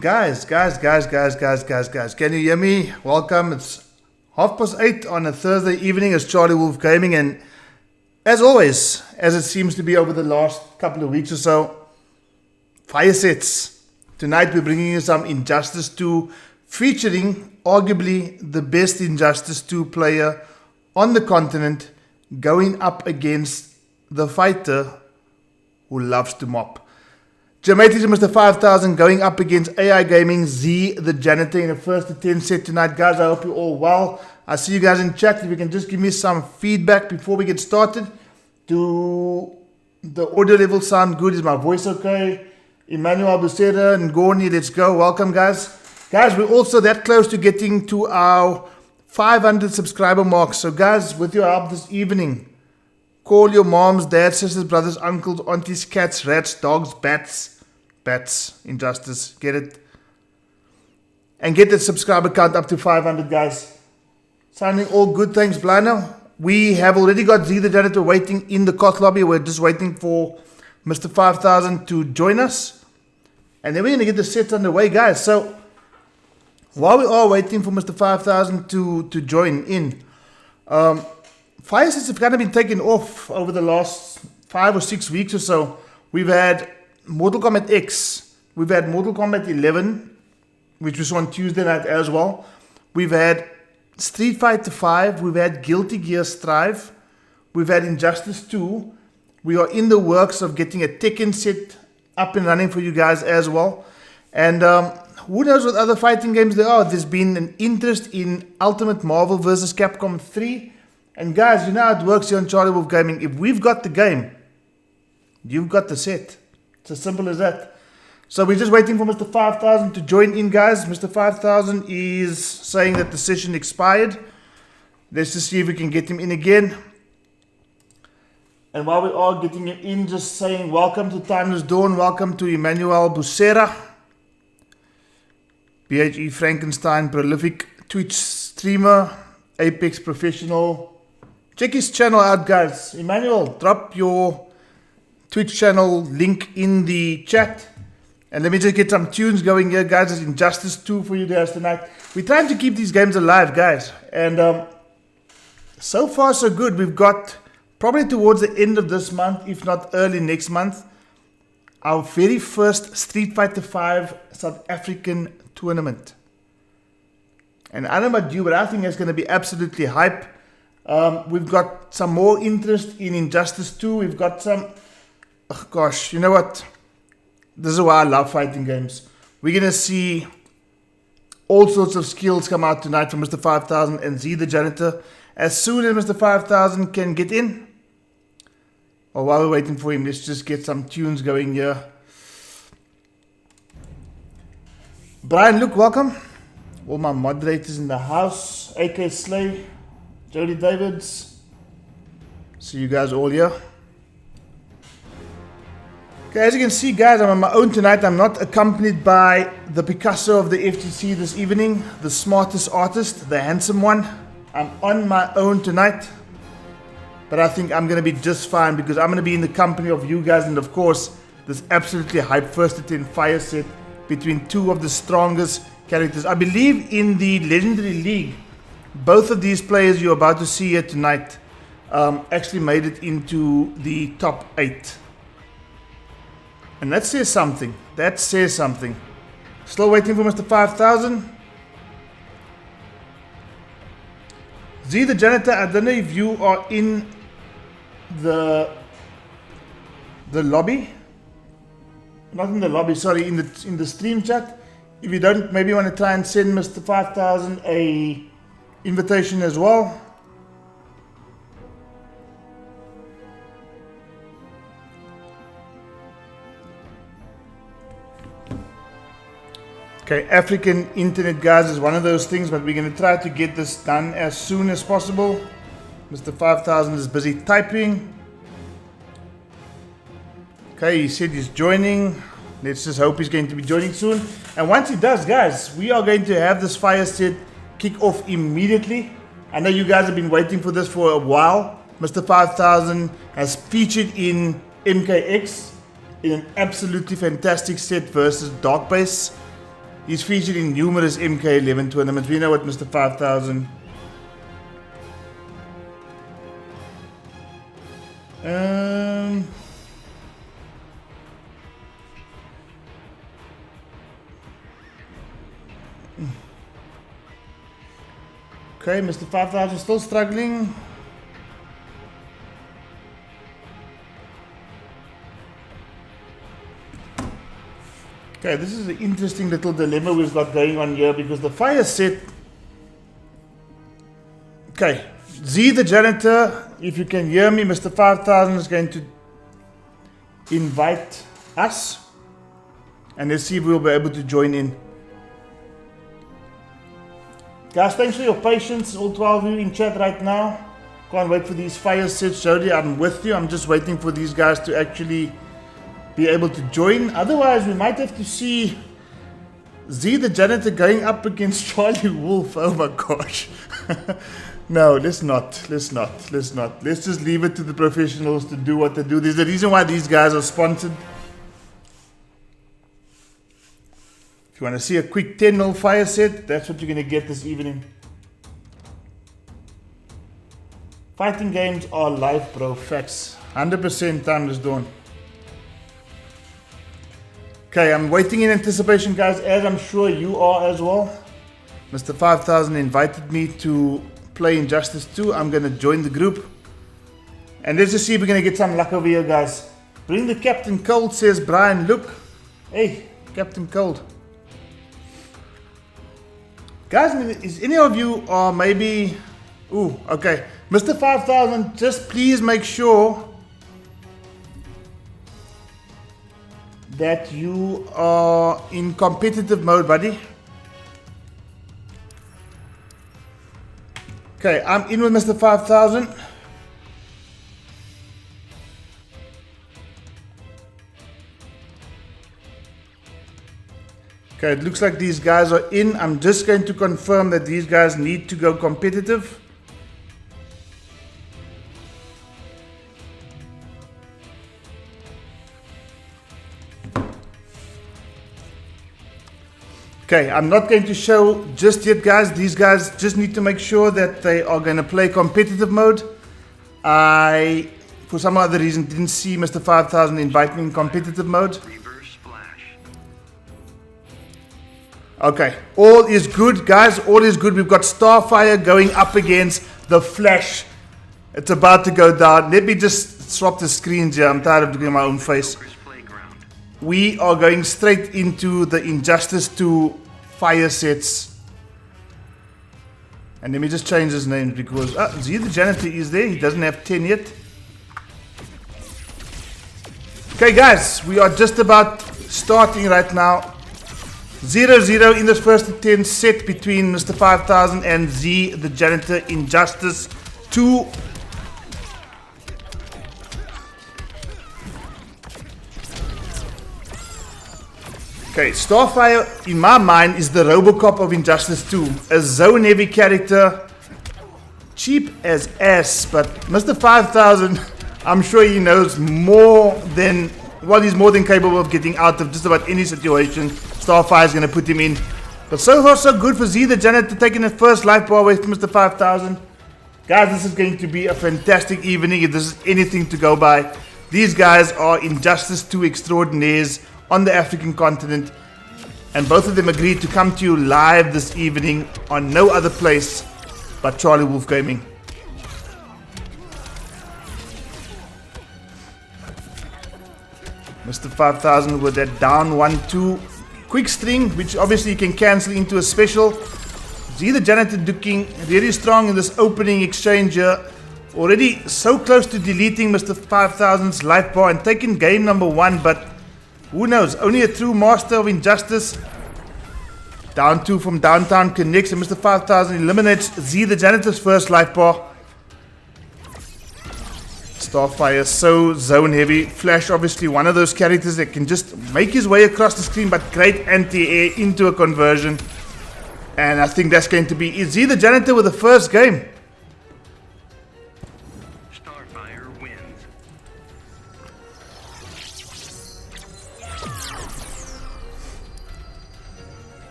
Guys, can you hear me? Welcome. It's 8:30 on a Thursday evening. It's CharlieWolfGaming, and as always, as it seems to be over the last couple of weeks or so, fire sets. Tonight we're bringing you some Injustice 2, featuring arguably the best Injustice 2 player on the continent, going up against the fighter who loves to mop. Jamaica Mr5000 going up against AI Gaming ZeeTheJanitor in a first to 10 set tonight. Guys, I hope you're all well. I see you guys in chat. If you can just give me some feedback before we get started. Do the audio level sound good? Is my voice okay? Emmanuel Busera and Gorni, let's go. Welcome, guys. Guys, we're also that close to getting to our 500 subscriber mark. So, guys, with your help this evening, call your moms, dads, sisters, brothers, uncles, aunties, cats, rats, dogs, bats, Injustice, get it? And get the subscriber count up to 500, guys. Sounding all good, thanks, Blano. We have already got ZeeTheJanitor waiting in the COT lobby. We're just waiting for Mr5000 to join us. And then we're going to get the sets underway, guys. So, while we are waiting for Mr5000 to join in, fire sets have kind of been taken off over the last 5 or 6 weeks or so. We've had Mortal Kombat X. We've had Mortal Kombat 11, which was on Tuesday night as well. We've had Street Fighter 5. We've had Guilty Gear Strive. We've had Injustice 2. We are in the works of getting a Tekken set up and running for you guys as well. And who knows what other fighting games there are. There's been an interest in Ultimate Marvel vs. Capcom 3. And guys, you know how it works here on CharlieWolfGaming. If we've got the game, you've got the set. It's as simple as that. So we're just waiting for Mr5000 to join in, guys. Mr5000 is saying that the session expired. Let's just see if we can get him in again. And while we are getting him in, just saying welcome to Timeless Dawn. Welcome to Emmanuel Busera. BHE Frankenstein, prolific Twitch streamer, Apex professional. Check his channel out, guys. Emmanuel, drop your Twitch channel link in the chat. And let me just get some tunes going here, guys. There's Injustice 2 for you guys tonight. We're trying to keep these games alive, guys. And so far, so good. We've got probably towards the end of this month, if not early next month, our very first Street Fighter V South African tournament. And I don't know about you, but I think it's going to be absolutely hype. We've got some more interest in Injustice 2. We've got some... Oh gosh, you know what? This is why I love fighting games. We're going to see all sorts of skills come out tonight from Mr5000 and ZeeTheJanitor. As soon as Mr5000 can get in, or while we're waiting for him, let's just get some tunes going here. Brian, look, welcome. All my moderators in the house. AK Slay, Jody Davids. See you guys all here. Okay, as you can see, guys, I'm on my own tonight. I'm not accompanied by the Picasso of the FGC this evening, the smartest artist, the handsome one. I'm on my own tonight, but I think I'm going to be just fine because I'm going to be in the company of you guys and, of course, this absolutely hype first to 10 fire set between two of the strongest characters. I believe in the Legendary League, both of these players you're about to see here tonight actually made it into the top 8. And that says something. That says something. Still waiting for Mr5000. ZeeTheJanitor, I don't know if you are in the lobby. Not in the lobby, sorry, in the stream chat. If you don't, maybe you want to try and send Mr5000 a invitation as well. Okay, African internet, guys, is one of those things, but we're going to try to get this done as soon as possible. Mr5000 is busy typing. Okay, he said he's joining. Let's just hope he's going to be joining soon. And once he does, guys, we are going to have this fire set kick off immediately. I know you guys have been waiting for this for a while. Mr5000 has featured in MKX in an absolutely fantastic set versus Dark Base. He's featured in numerous MK11 tournaments. We know what Mr5000. Okay, Mr5000 still struggling. Okay, this is an interesting little dilemma we've got going on here because the fire set... Okay, ZeeTheJanitor, if you can hear me, Mr5000 is going to invite us. And let's see if we'll be able to join in. Guys, thanks for your patience, all 12 of you in chat right now. Can't wait for these fire sets, Jody. I'm with you. I'm just waiting for these guys to actually be able to join. Otherwise, we might have to see ZeeTheJanitor going up against Charlie Wolf. Oh my gosh. No, let's not. Let's just leave it to the professionals to do what they do. There's a reason why these guys are sponsored. If you want to see a quick 10-0 fire set, that's what you're going to get this evening. Fighting games are life, bro. Facts. 100% timeless dawn. Okay, I'm waiting in anticipation, guys, as I'm sure you are as well. Mr5000 invited me to play Injustice 2. I'm going to join the group. And let's just see if we're going to get some luck over here, guys. Bring the Captain Cold, says Brian. Look. Hey, Captain Cold. Guys, is any of you or maybe... Ooh, okay. Mr5000, just please make sure that you are in competitive mode, buddy. Okay, I'm in with Mr5000. Okay, it looks like these guys are in. I'm just going to confirm that these guys need to go competitive. Okay, I'm not going to show just yet, guys. These guys just need to make sure that they are going to play competitive mode. I, for some other reason, didn't see Mr5000 invite me in competitive mode. Okay, all is good, guys. All is good. We've got Starfire going up against the Flash. It's about to go down. Let me just swap the screens here. I'm tired of doing my own face. We are going straight into the Injustice 2 fire sets. And let me just change his name because ZeeTheJanitor is there. He doesn't have 10 yet. Okay, guys, we are just about starting right now. 0-0 in this first attempt set between Mr5000 and ZeeTheJanitor. Injustice 2. Okay, Starfire, in my mind, is the Robocop of Injustice 2. A zone-heavy character, cheap as ass, but Mr5000, I'm sure he knows more than, well, he's more than capable of getting out of just about any situation Starfire is going to put him in. But so far, so good for ZeeTheJanitor taking the first life bar away from Mr5000. Guys, this is going to be a fantastic evening if this is anything to go by. These guys are Injustice 2 extraordinaires on the African continent, and both of them agreed to come to you live this evening on no other place but CharlieWolfGaming. Mr5000 with that down 1-2 quick string, which obviously you can cancel into a special. ZeeTheJanitor looking very strong in this opening exchange here. Already so close to deleting Mr5000's life bar and taking game number 1, but who knows? Only a true master of Injustice. Down 2 from downtown connects, and Mr5000 eliminates ZeeTheJanitor's first life bar. Starfire so zone heavy. Flash obviously one of those characters that can just make his way across the screen, but great anti-air into a conversion. And I think that's going to be ZeeTheJanitor with the first game. Starfire wins.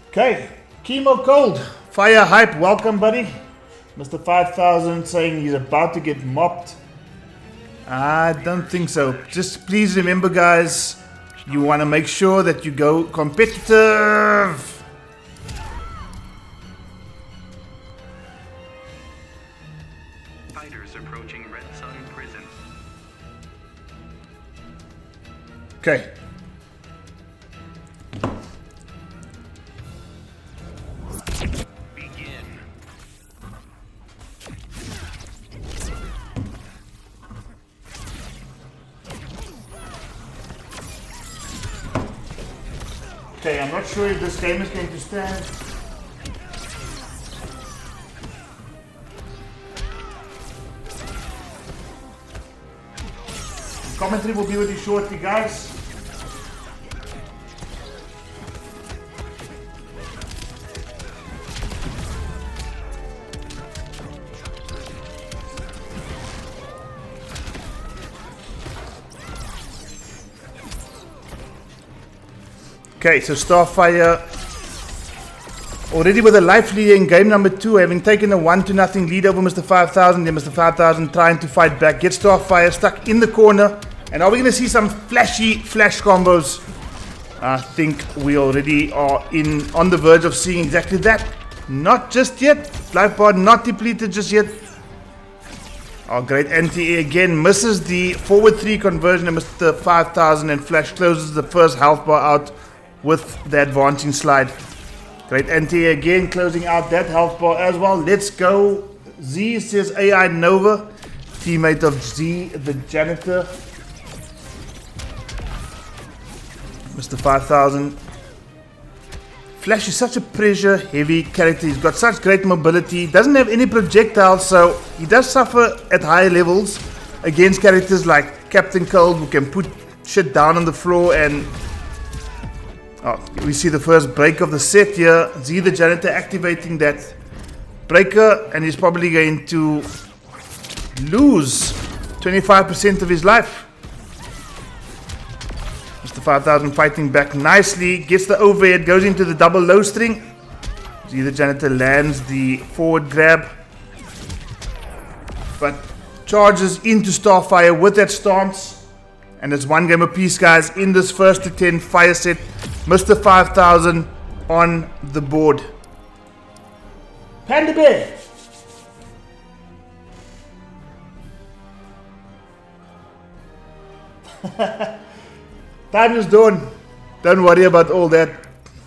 Okay, Chemo Cold, Fire Hype, welcome buddy. Mr5000 saying he's about to get mopped. I don't think so. Just please remember, guys, you want to make sure that you go competitive. Fighters approaching Red Sun Prison. Okay. Okay, I'm not sure if this game is going to stand. The commentary will be with you shortly, guys. Okay, so Starfire already with a life lead in game number 2, having taken a 1-0 lead over Mr5000. Then Mr5000 trying to fight back, get Starfire stuck in the corner. And are we going to see some flashy flash combos? I think we already are on the verge of seeing exactly that. Not just yet. Life bar not depleted just yet. Oh, great anti-air again. Misses the forward 3 conversion of Mr5000, and Flash closes the first health bar out with the advancing slide. Great anti-air again, closing out that health bar as well. Let's go. Z says AI Nova, teammate of ZeeTheJanitor. Mr5000. Flash is such a pressure heavy character. He's got such great mobility. Doesn't have any projectiles, so he does suffer at higher levels against characters like Captain Cold, who can put shit down on the floor. And we see the first break of the set here. ZeeTheJanitor activating that breaker, and he's probably going to lose 25% of his life. Mr5000 fighting back nicely. Gets the overhead. Goes into the double low string. ZeeTheJanitor lands the forward grab. But charges into Starfire with that stance. And it's one game apiece, guys, in this first to 10 fire set. Mr5000 on the board. Panda Bear. Time is done. Don't worry about all that.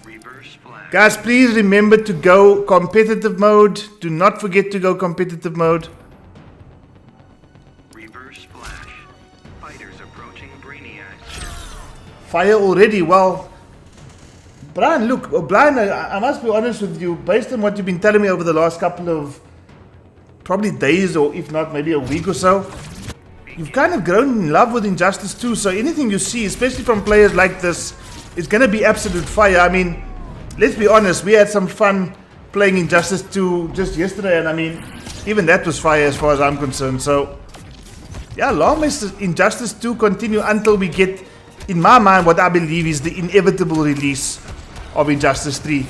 Reverse flash. Guys, please remember to go competitive mode. Do not forget to go competitive mode. Reverse flash. Fighters approaching Brainiac. Fire already. Well, Brian, look, Brian, I must be honest with you. Based on what you've been telling me over the last couple of probably days, or if not maybe a week or so, you've kind of grown in love with Injustice 2. So anything you see, especially from players like this, is going to be absolute fire. I mean, let's be honest, we had some fun playing Injustice 2 just yesterday, and I mean, even that was fire as far as I'm concerned. So yeah, long may Injustice 2 continue until we get, in my mind, what I believe is the inevitable release of Injustice 3.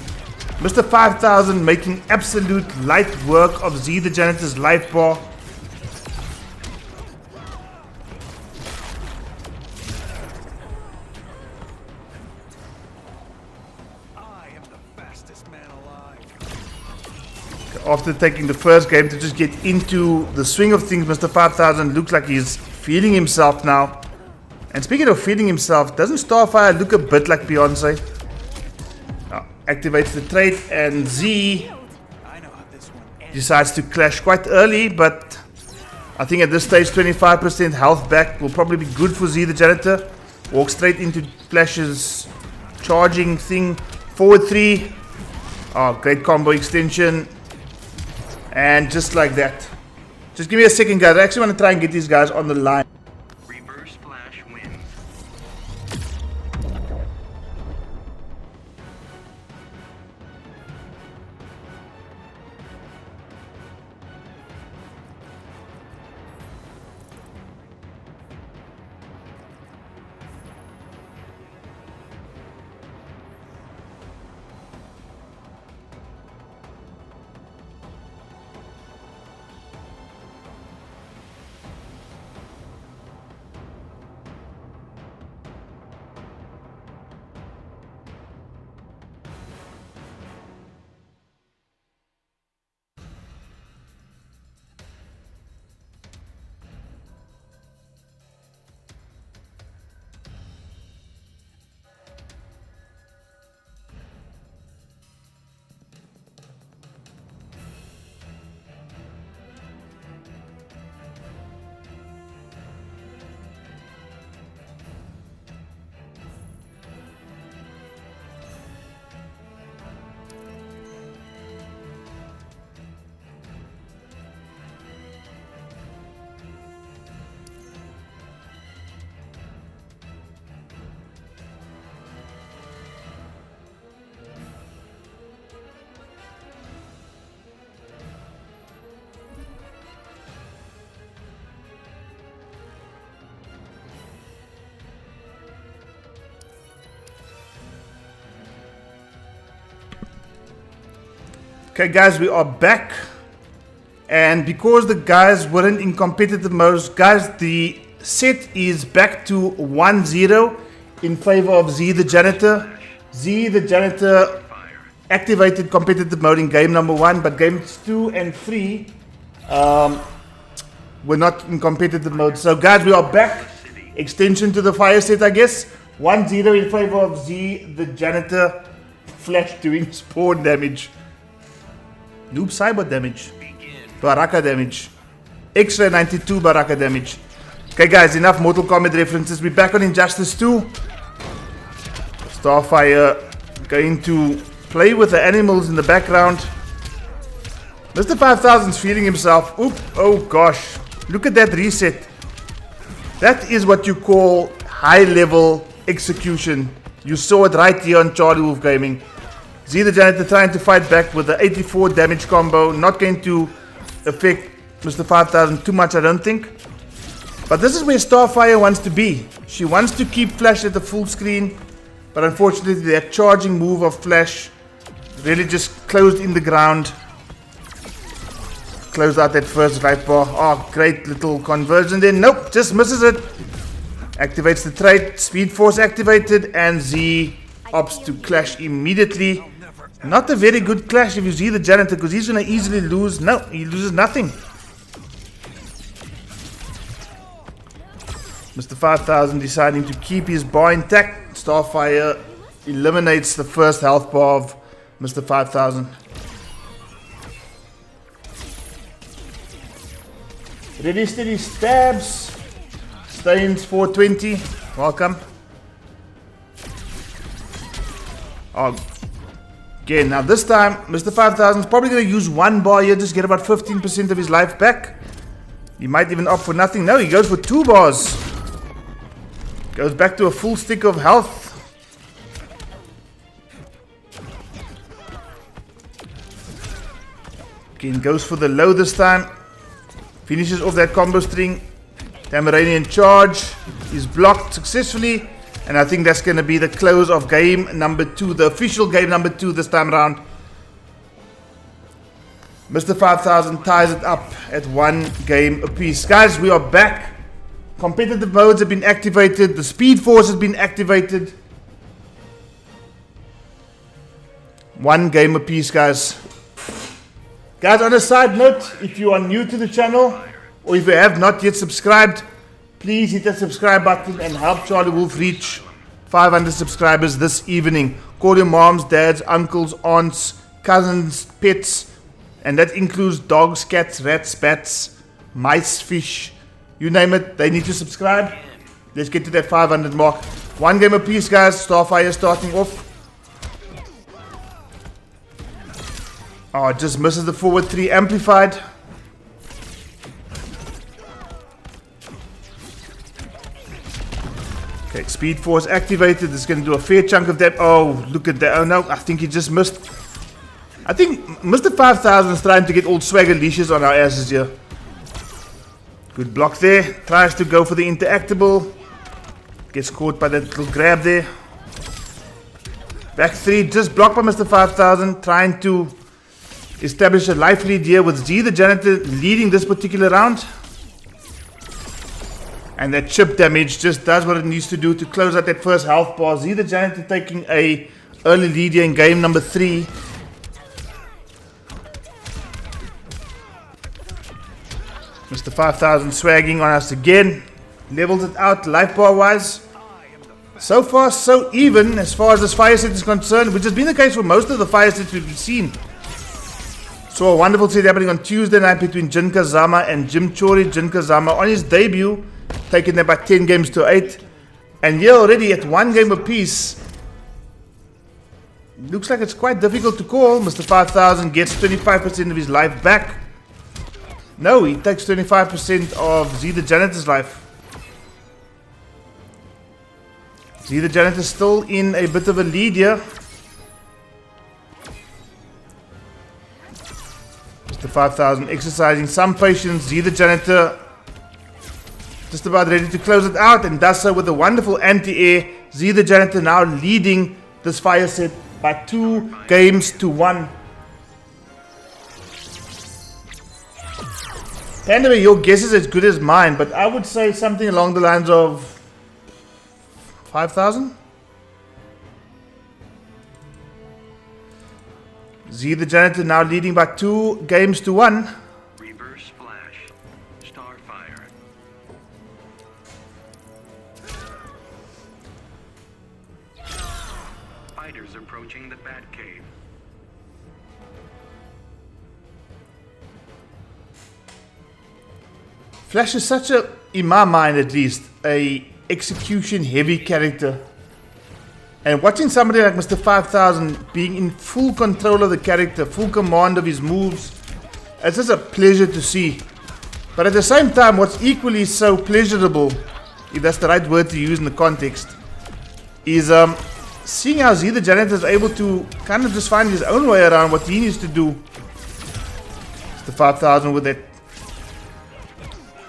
Mr5000 making absolute light work of ZeeTheJanitor's life bar. After taking the first game to just get into the swing of things, Mr5000 looks like he's feeling himself now. And speaking of feeling himself, doesn't Starfire look a bit like Beyonce? Activates the trait, and Z decides to clash quite early, but I think at this stage 25% health back will probably be good for ZeeTheJanitor. Walks straight into Flash's charging thing. Forward 3. Oh, great combo extension. And just like that. Just give me a second, guys. I actually want to try and get these guys on the line. Reverse flash wins. Okay, guys, we are back. And because the guys weren't in competitive mode, guys, the set is back to 1-0 in favor of ZeeTheJanitor. ZeeTheJanitor activated competitive mode in game number 1, but games 2 and 3 were not in competitive mode. So, guys, we are back. Extension to the fire set, I guess. 1-0 in favor of ZeeTheJanitor. Flash doing spawn damage. Noob cyber damage. Baraka damage. Extra 92 Baraka damage. Okay, guys, enough Mortal Kombat references. We're back on Injustice 2. Starfire going to play with the animals in the background. Mr5000's feeling himself. Oop, oh gosh. Look at that reset. That is what you call high level execution. You saw it right here on CharlieWolfGaming. ZeeTheJanitor trying to fight back with the 84 damage combo. Not going to affect Mr5000 too much, I don't think. But this is where Starfire wants to be. She wants to keep Flash at the full screen, but unfortunately that charging move of Flash really just closed in the ground. Closed out that first life bar. Oh, great little conversion there. Nope, just misses it. Activates the trait. Speed Force activated, and Z opts to clash immediately. Not a very good clash if you see the Janitor, because he's going to easily lose. No, he loses nothing. Mr5000 deciding to keep his bar intact. Starfire eliminates the first health bar of Mr5000. Ready, steady, stabs. Stains 420. Welcome. Oh, again, now this time, Mr5000 is probably going to use one bar here, just get about 15% of his life back. He might even opt for nothing. No, he goes for 2 bars. Goes back to a full stick of health. Again, goes for the low this time. Finishes off that combo string. Tamaranian charge is blocked successfully. And I think that's going to be the close of game number 2. The official game number 2 this time around. Mr5000 ties it up at 1 game apiece. Guys, we are back. Competitive modes have been activated. The Speed Force has been activated. 1 game apiece, guys. Guys, on a side note, if you are new to the channel, or if you have not yet subscribed, please hit that subscribe button and help Charlie Wolf reach 500 subscribers this evening. Call your moms, dads, uncles, aunts, cousins, pets, and that includes dogs, cats, rats, bats, mice, fish, you name it, they need to subscribe. Let's get to that 500 mark. 1 game apiece, guys. Starfire starting off. Oh, just misses the forward 3 amplified. Okay, Speed Force activated. This is going to do a fair chunk of that. Oh, look at that. Oh no, I think he just missed. I think Mr5000 is trying to get all swagger leashes on our asses here. Good block there. Tries to go for the interactable. Gets caught by that little grab there. Back 3, just blocked by Mr5000. Trying to establish a life lead here with ZeeTheJanitor leading this particular round. And that chip damage just does what it needs to do to close out that first health bar. ZeeTheJanitor taking a early lead here in game number 3. Mr5000 swagging on us again. Levels it out life bar wise. So far so even as far as this fire set is concerned, which has been the case for most of the fire sets we've seen. Saw a wonderful set happening on Tuesday night between Jin Kazama and Jim Chori. Jin Kazama on his debut, taking them by 10 games to 8. And here already at 1 game apiece. Looks like it's quite difficult to call. Mr5000 gets 25% of his life back. No, he takes 25% of ZeeTheJanitor's life. ZeeTheJanitor still in a bit of a lead here. Mr5000 exercising some patience. ZeeTheJanitor just about ready to close it out, and does so with a wonderful anti-air. ZeeTheJanitor now leading this fire set by 2 games to 1. Anyway, your guess is as good as mine, but I would say something along the lines of 5,000? ZeeTheJanitor now leading by 2 games to 1. Reverse flash. Starfire. Fighters approaching the Batcave. Flash is such a, in my mind at least, a execution heavy character. And watching somebody like Mr5000 being in full control of the character, full command of his moves, it's just a pleasure to see. But at the same time, what's equally so pleasurable, if that's the right word to use in the context, is seeing how ZeeTheJanitor is able to kind of just find his own way around what he needs to do. Mr5000 with that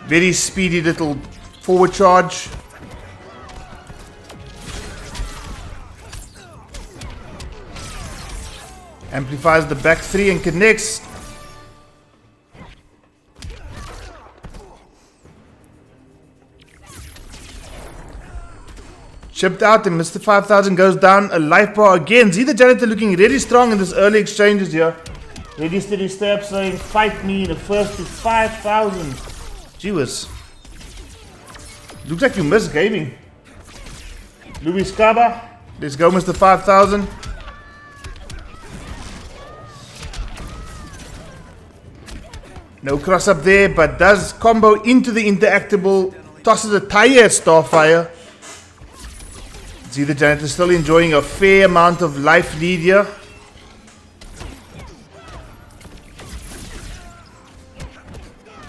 very speedy little Forward charge. Amplifies the back 3 and connects. Chipped out and Mr5000 goes down a life bar again. ZeeTheJanitor looking really strong in this early exchanges here. Ready, steady, step, saying fight me. The first is 5,000. Gee whiz. Looks like you missed gaming. Luis Caba. Let's go, Mr5000. No cross up there, but does combo into the interactable. Tosses a tire at Starfire. ZeeTheJanitor still enjoying a fair amount of life lead here.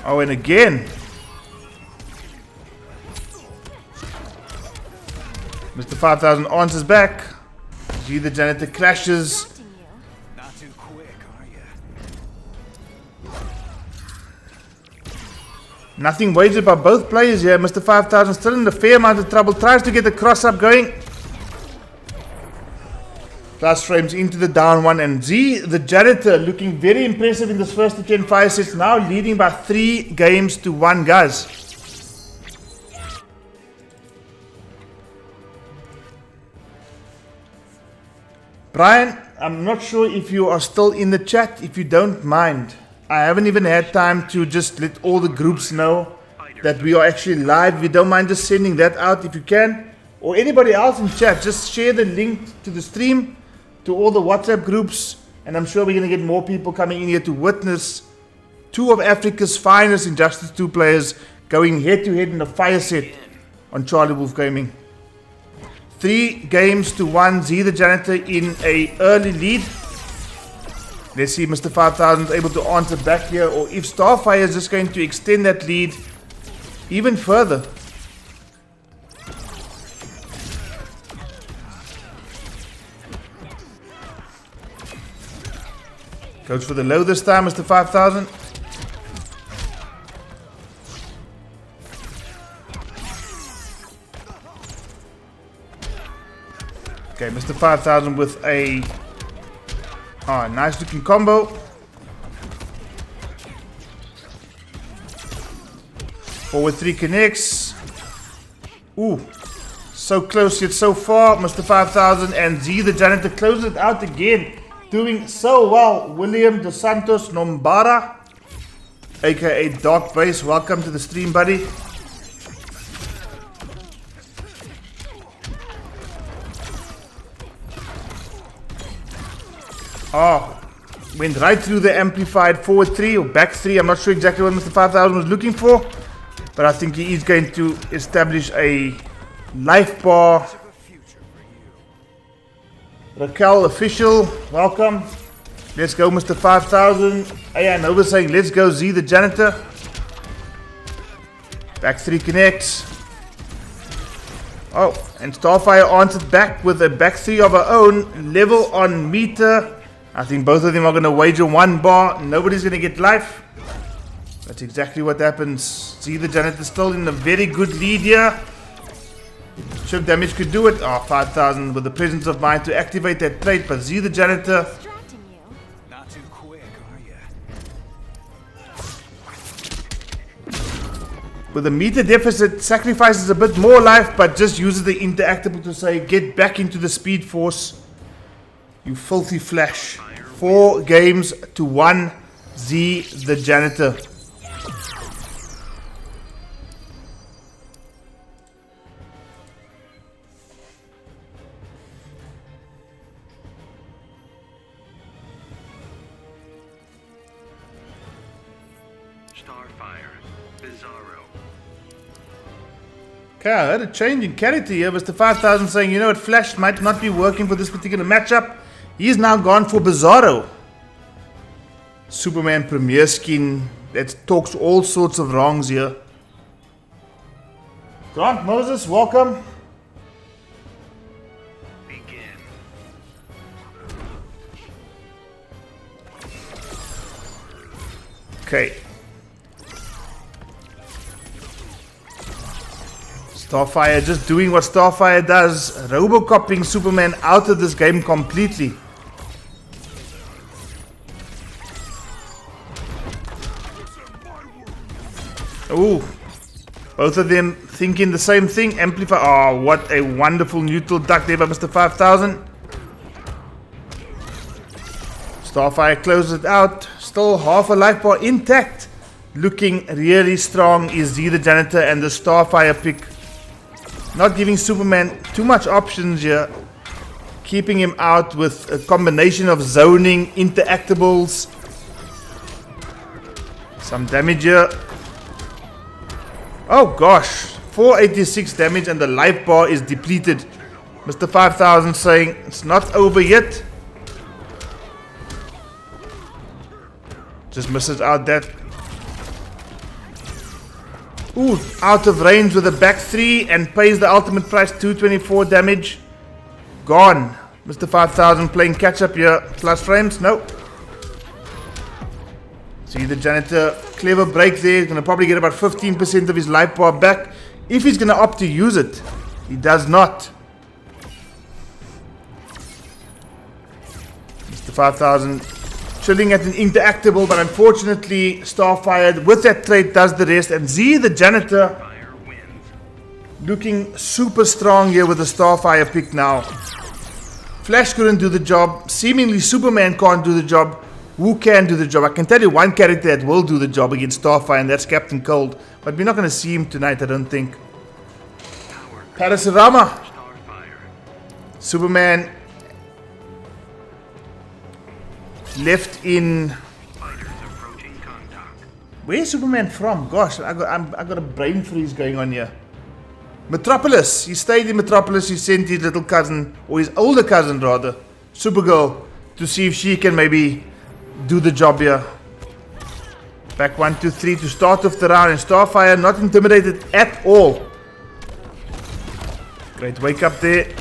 Oh, and again. Mr5000 answers back. ZeeTheJanitor crashes. Not too quick, are you? Nothing wagered by both players here. Mr5000 still in a fair amount of trouble. Tries to get the cross up going. Plus frames into the down one. And ZeeTheJanitor looking very impressive in this first to 10 fire sets. Now leading by 3 games to 1, guys. Brian, I'm not sure if you are still in the chat. If you don't mind, I haven't even had time to just let all the groups know that we are actually live. If you don't mind just sending that out if you can. Or anybody else in chat, just share the link to the stream to all the WhatsApp groups. And I'm sure we're going to get more people coming in here to witness 2 of Africa's finest Injustice 2 players going head to head in a fire set on CharlieWolfGaming. 3 games to 1, ZeeTheJanitor in a early lead. Let's see if Mr5000 is able to answer back here, or if Starfire is just going to extend that lead even further. Goes for the low this time, Mr5000. Okay, Mr5000 with a nice looking combo. Forward 3 connects. Ooh, so close yet so far. Mr5000 and ZeeTheJanitor close it out again. Doing so well. William Dos Santos Nombara, aka Dark Base, welcome to the stream, buddy. Oh, went right through the amplified forward 3 or back 3. I'm not sure exactly what Mr5000 was looking for, but I think he is going to establish a life bar. Raquel official, welcome. Let's go, Mr5000. Ayan over saying, let's go, ZeeTheJanitor. Back 3 connects. Oh, and Starfire answered back with a back 3 of her own. Level on meter. I think both of them are going to wager 1 bar. Nobody's going to get life. That's exactly what happens. ZeeTheJanitor still in a very good lead here. Chip damage could do it. Oh, 5,000 with the presence of mind to activate that trait. But ZeeTheJanitor. Not too quick, are you? With a meter deficit, sacrifices a bit more life, but just uses the interactable to say, get back into the speed force. You filthy flash. 4 games to 1, ZeeTheJanitor. Starfire, Bizarro. Okay, I had a change in character here. Mr5000 saying, you know what, Flash might not be working for this particular matchup. He's now gone for Bizarro. Superman Premier skin that talks all sorts of wrongs here. Grant Moses, welcome. Begin. Okay. Starfire just doing what Starfire does, robocoping Superman out of this game completely. Ooh, both of them thinking the same thing. Amplify. Oh, what a wonderful neutral duck there by Mr5000. Starfire closes it out. Still half a life bar intact. Looking really strong is ZeeTheJanitor, and the Starfire pick not giving Superman too much options here. Keeping him out with a combination of zoning, interactables. Some damage here. Oh gosh, 486 damage and the life bar is depleted. Mr5000 saying it's not over yet. Just misses out that. Ooh, out of range with a back 3 and pays the ultimate price, 224 damage. Gone. Mr5000 playing catch up here. Plus frames? No. ZeeTheJanitor, clever break there. He's going to probably get about 15% of his life bar back. If he's going to opt to use it. He does not. Mr5000 chilling at an interactable, but unfortunately Starfire with that trait does the rest, and ZeeTheJanitor looking super strong here with the Starfire pick now. Flash couldn't do the job, seemingly Superman can't do the job. Who can do the job? I can tell you one character that will do the job against Starfire, and that's Captain Cold, but we're not going to see him tonight, I don't think. Parasurama. Superman left in. Where's Superman from? Gosh, I got a brain freeze going on here. Metropolis. He stayed in Metropolis. He sent his little cousin, or his older cousin rather, Supergirl, to see if she can maybe do the job here. Back 1, 2, 3 to start off the round, and Starfire not intimidated at all. Great wake up there.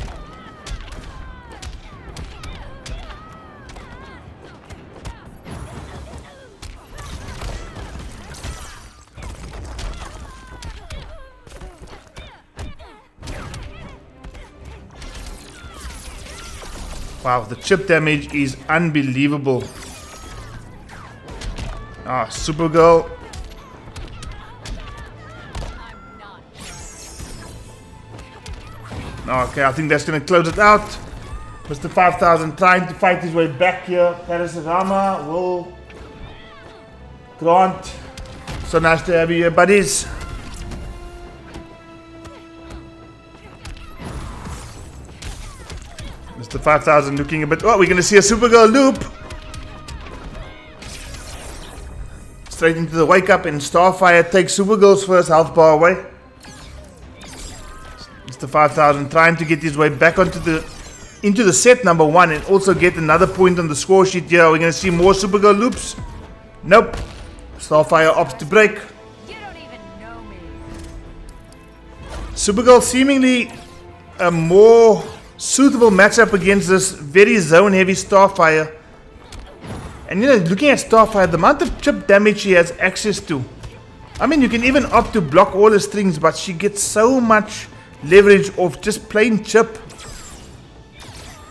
Wow, the chip damage is unbelievable. Ah, Supergirl. Okay, I think that's going to close it out. Mr5000 trying to fight his way back here. Parasurama will grant. So nice to have you here, buddies. Mr5000 looking a bit. Oh, we're going to see a Supergirl loop. Straight into the wake up, and Starfire takes Supergirl's first health bar away. Mr5000 trying to get his way back into the set number 1 and also get another point on the score sheet here. We're going to see more Supergirl loops. Nope. Starfire opts to break. You don't even know me. Supergirl seemingly a more suitable matchup against this very zone heavy Starfire. And you know, looking at Starfire, the amount of chip damage she has access to. I mean, you can even opt to block all the strings, but she gets so much leverage off just plain chip.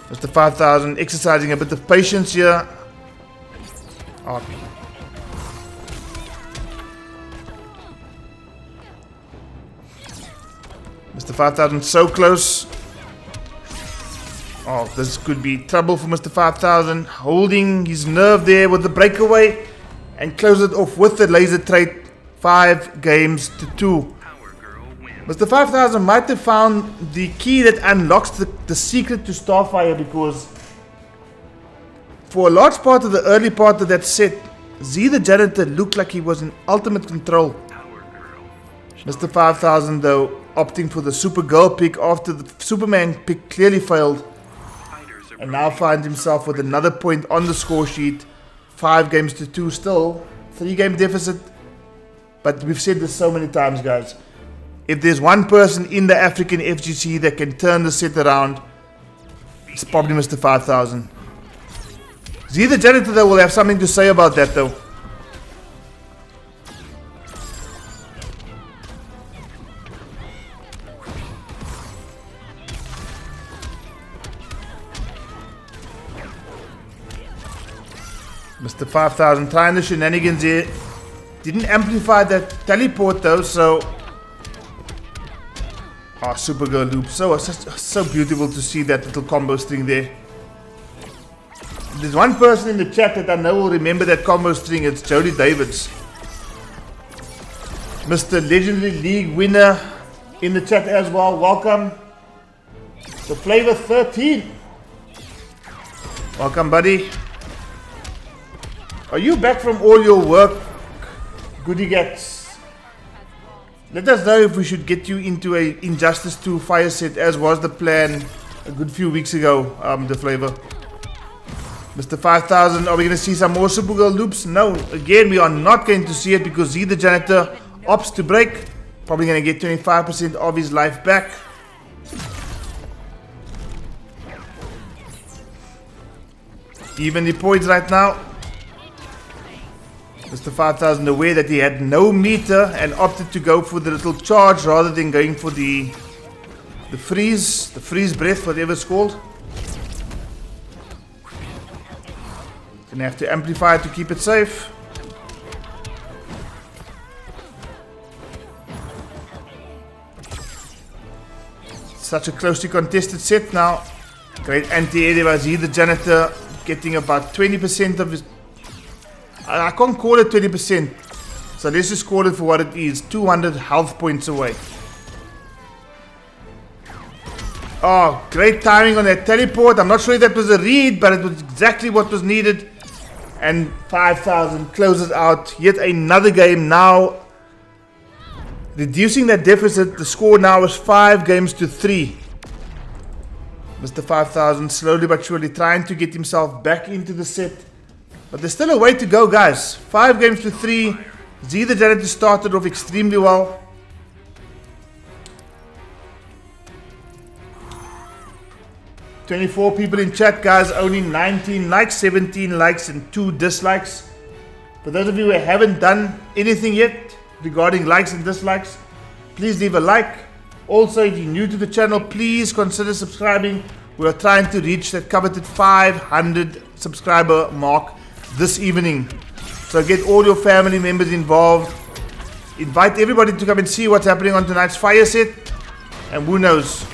Mr5000 exercising a bit of patience here. Oh. Mr5000 so close. Oh, this could be trouble for Mr5000. Holding his nerve there with the breakaway and close it off with the laser trait. 5 games to 2. Mr5000 might have found the key that unlocks the secret to Starfire, because for a large part of the early part of that set, ZeeTheJanitor looked like he was in ultimate control. Mr5000 though opting for the Supergirl pick after the Superman pick clearly failed, and now finds himself with another point on the score sheet. 5 games to 2 still. 3-game deficit. But we've said this so many times, guys. If there's one person in the African FGC that can turn the set around, it's probably Mr5000. ZeeTheJanitor though will have something to say about that though. Mr5000 trying the shenanigans here. Didn't amplify that teleport though, so... Oh, Supergirl loop. So beautiful to see that little combo string there. There's one person in the chat that I know will remember that combo string. It's Jody Davids. Mr. Legendary League winner in the chat as well. Welcome. The Flavor 13. Welcome, buddy. Are you back from all your work, goody gats? Let us know if we should get you into a Injustice 2 fire set, as was the plan a good few weeks ago, the Flavor. Mr5000, are we going to see some more Supergirl loops? No, again, we are not going to see it because ZeeTheJanitor opts to break. Probably going to get 25% of his life back. Evenly points right now. Mr5000 aware that he had no meter and opted to go for the little charge rather than going for the freeze breath, whatever it's called. Gonna have to amplify it to keep it safe. Such a closely contested set now. Great anti-air by ZeeTheJanitor, getting about 20% of his... I can't call it 20%, so let's just call it for what it is. 200 health points away. Oh, great timing on that teleport. I'm not sure if that was a read, but it was exactly what was needed. And 5000 closes out yet another game now. Reducing that deficit, the score now is 5 games to 3. Mr5000 slowly but surely trying to get himself back into the set. But there's still a way to go, guys. 5 games to 3. ZeeTheJanitor started off extremely well. "24 people in chat, guys. Only 19 likes, 17 likes, and 2 dislikes. For those of you who haven't done anything yet regarding likes and dislikes, please leave a like. Also, if you're new to the channel, please consider subscribing. We are trying to reach that coveted 500 subscriber mark this evening. So get all your family members involved. Invite everybody to come and see what's happening on tonight's fire set. And who knows,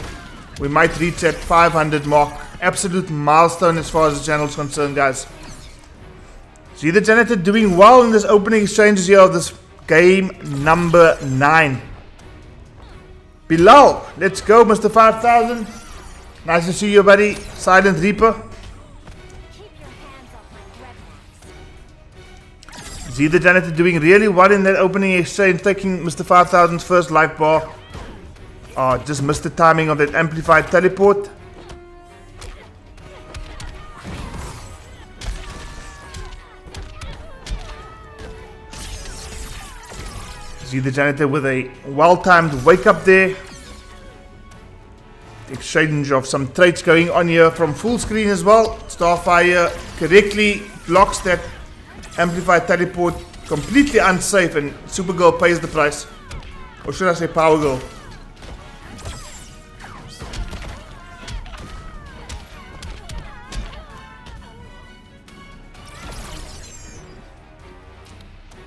we might reach that 500 mark. Absolute milestone as far as the channel is concerned, guys. ZeeTheJanitor doing well in this opening exchanges here of this game number 9. Bilal, let's go, Mr5000. Nice to see you, buddy. Silent Reaper. ZeeTheJanitor doing really well in that opening exchange, taking Mr5000's first life bar. Oh, just missed the timing of that amplified teleport. ZeeTheJanitor with a well-timed wake up there. Exchange of some traits going on here from full screen as well. Starfire correctly blocks that amplified teleport, completely unsafe, and Supergirl pays the price. Or should I say Power Girl?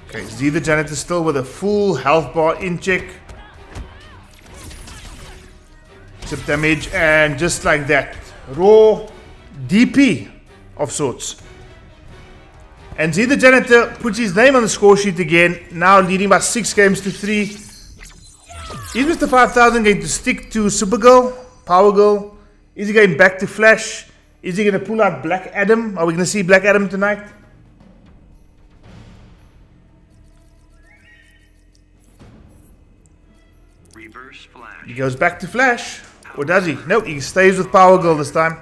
Okay, ZeeTheJanitor still with a full health bar in check. Chip damage, and just like that, raw DP of sorts. And ZeeTheJanitor puts his name on the score sheet again, now leading by 6 games to 3. Is Mr5000 going to stick to Supergirl, Power Girl? Is he going back to Flash? Is he going to pull out Black Adam? Are we going to see Black Adam tonight? Reverse Flash. He goes back to Flash. Or does he? No, he stays with Power Girl this time.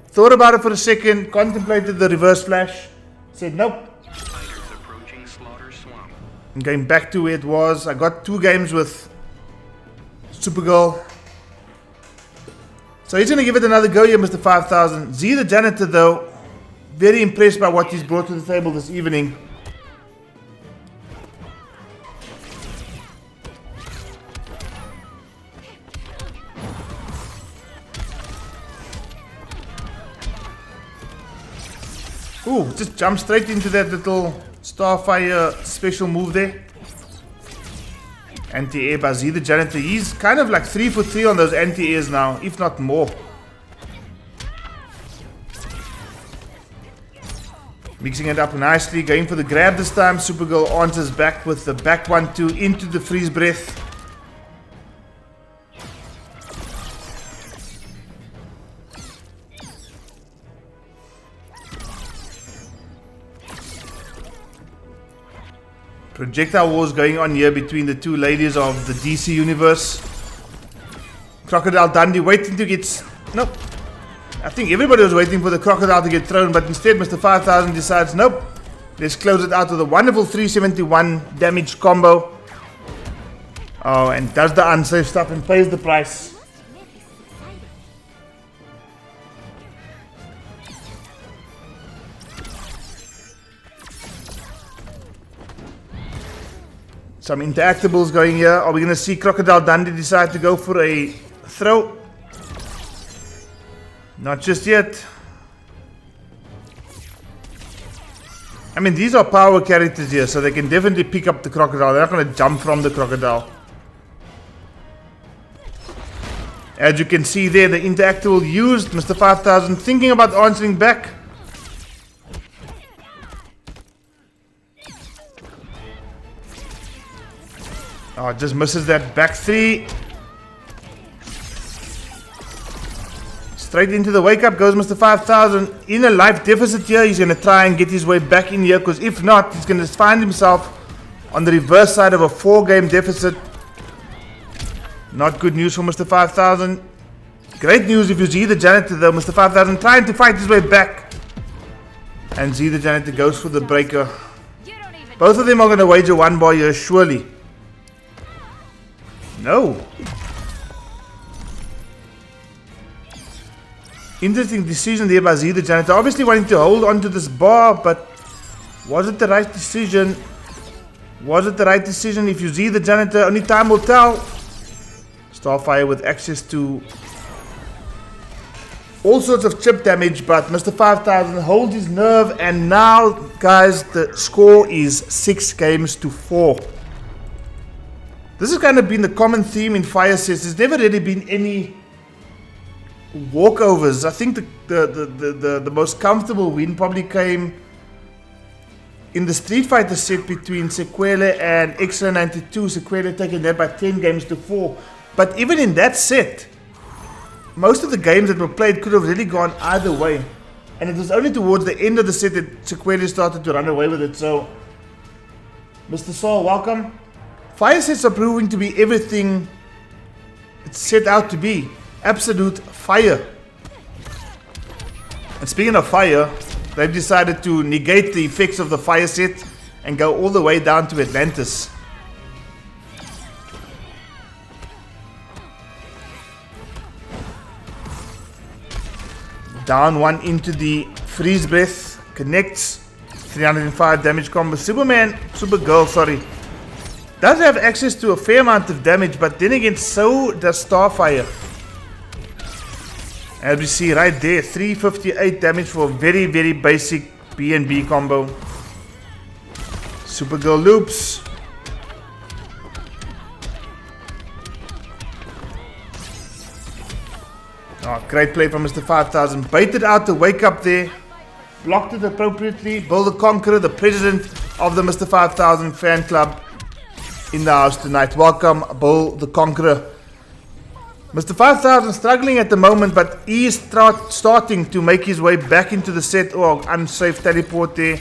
Thought about it for a second, contemplated the reverse Flash. Said nope. Fighters approaching Slaughter Swamp. I'm going back to where it was. I got 2 games with Supergirl. So he's going to give it another go here, Mr5000. ZeeTheJanitor, though, very impressed by what he's brought to the table this evening. Ooh, just jump straight into that little Starfire special move there. Anti-air by ZeeTheJanitor. He's kind of like 3 for 3 on those anti-airs now, if not more. Mixing it up nicely, going for the grab this time. Supergirl answers back with the back 1-2 into the freeze breath. Projectile wars going on here between the two ladies of the DC universe. Crocodile Dundee waiting to get... Nope. I think everybody was waiting for the crocodile to get thrown, but instead Mr5000 decides, nope. Let's close it out with a wonderful 371 damage combo. Oh, and does the unsafe stuff and pays the price. Some interactables going here. Are we going to see Crocodile Dundee decide to go for a throw? Not just yet. I mean, these are power characters here, so they can definitely pick up the crocodile. They're not going to jump from the crocodile. As you can see there, the interactable used. Mr5000 thinking about answering back. Oh, just misses that back 3. Straight into the wake up goes Mr5000. In a life deficit here, he's going to try and get his way back in here, because if not, he's going to find himself on the reverse side of a 4-game deficit. Not good news for Mr5000. Great news if you ZeeTheJanitor though. Mr5000 trying to fight his way back. And ZeeTheJanitor goes for the breaker. Both of them are going to wager 1 bar here, surely. No. Interesting decision there by ZeeTheJanitor. Obviously wanting to hold on to this bar, but was it the right decision? Was it the right decision? If you ZeeTheJanitor, only time will tell. Starfire with access to all sorts of chip damage, but Mr5000 holds his nerve, and now, guys, the score is 6 games to 4. This has kind of been the common theme in fire sets. There's never really been any walkovers. I think the most comfortable win probably came in the Street Fighter set between Sequele and Extra 92. Sequele taking that by 10 games to 4. But even in that set, most of the games that were played could have really gone either way. And it was only towards the end of the set that Sequele started to run away with it. So, Mr. Saul, welcome. Fire sets are proving to be everything it's set out to be. Absolute fire. And speaking of fire, they've decided to negate the effects of the fire set and go all the way down to Atlantis. Down 1 into the freeze breath. Connects. 305 damage combo. Supergirl, sorry. Does have access to a fair amount of damage, but then again, so does Starfire. As we see right there, 358 damage for a very, very basic B&B combo. Supergirl loops. Oh, great play from Mr5000. Baited out the wake up there. Blocked it appropriately. Bull the Conqueror, the president of the Mr5000 fan club, in the house tonight. Welcome, Bull the Conqueror. Mr5000 struggling at the moment, but he is starting to make his way back into the set. Oh, unsafe teleport there.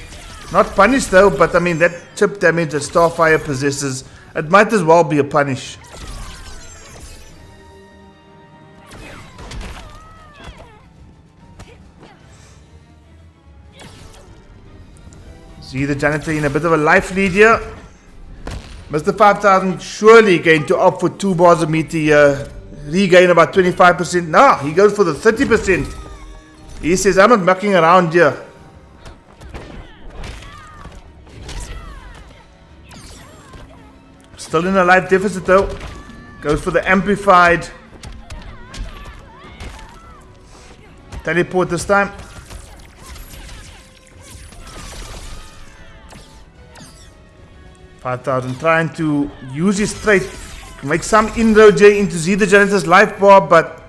Not punished though, but I mean, that chip damage that Starfire possesses, it might as well be a punish. ZeeTheJanitor in a bit of a life lead here. Mr5000 surely going to opt for 2 bars of meter here. Regain about 25%. No, he goes for the 30%. He says, I'm not mucking around here. Still in a life deficit though. Goes for the amplified teleport this time. 5000 trying to use his trait to make some inroads here into ZeeTheJanitor's life bar, but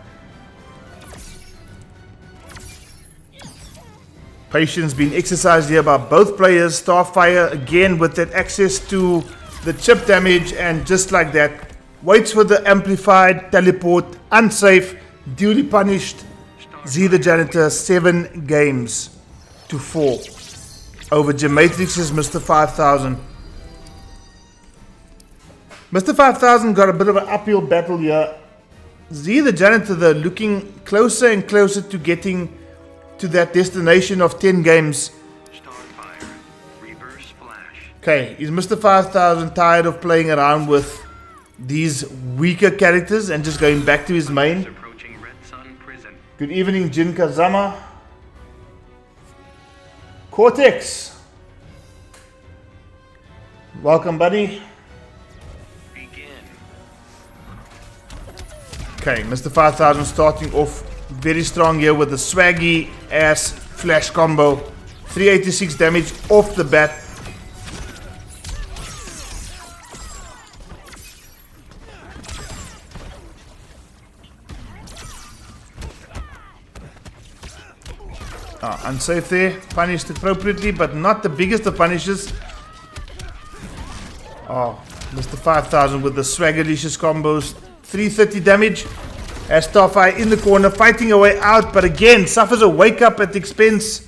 patience being exercised here by both players. Starfire again with that access to the chip damage, and just like that, waits for the amplified teleport, unsafe, duly punished. ZeeTheJanitor 7 games to 4 over Gematrix's Mr5000. Mr5000 got a bit of an uphill battle here. ZeeTheJanitor though looking closer and closer to getting to that destination of 10 games. Starfire. Reverse flash. Okay, is Mr5000 tired of playing around with these weaker characters and just going back to his main? Approaching Red Sun Prison. Good evening, Jin Kazama. Cortex. Welcome, buddy. Begin. Okay, Mr5000 starting off very strong here with the swaggy ass flash combo. 386 damage off the bat. Unsafe there, punished appropriately, but not the biggest of punishes. Oh, Mr5000 with the swaggerlicious combos. 330 damage. As Starfire in the corner, fighting a way out, but again suffers a wake up at the expense.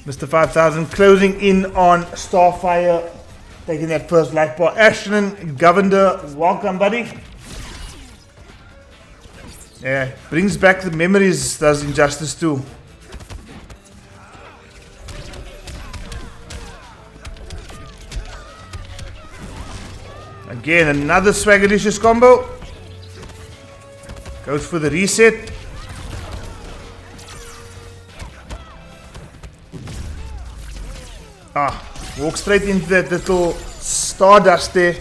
Mr5000 closing in on Starfire, taking that first life bar. Ashton Governor, welcome, buddy. Yeah, brings back the memories, does Injustice 2. Again, another swaggerlicious combo. Goes for the reset. Walk straight into that little stardust there.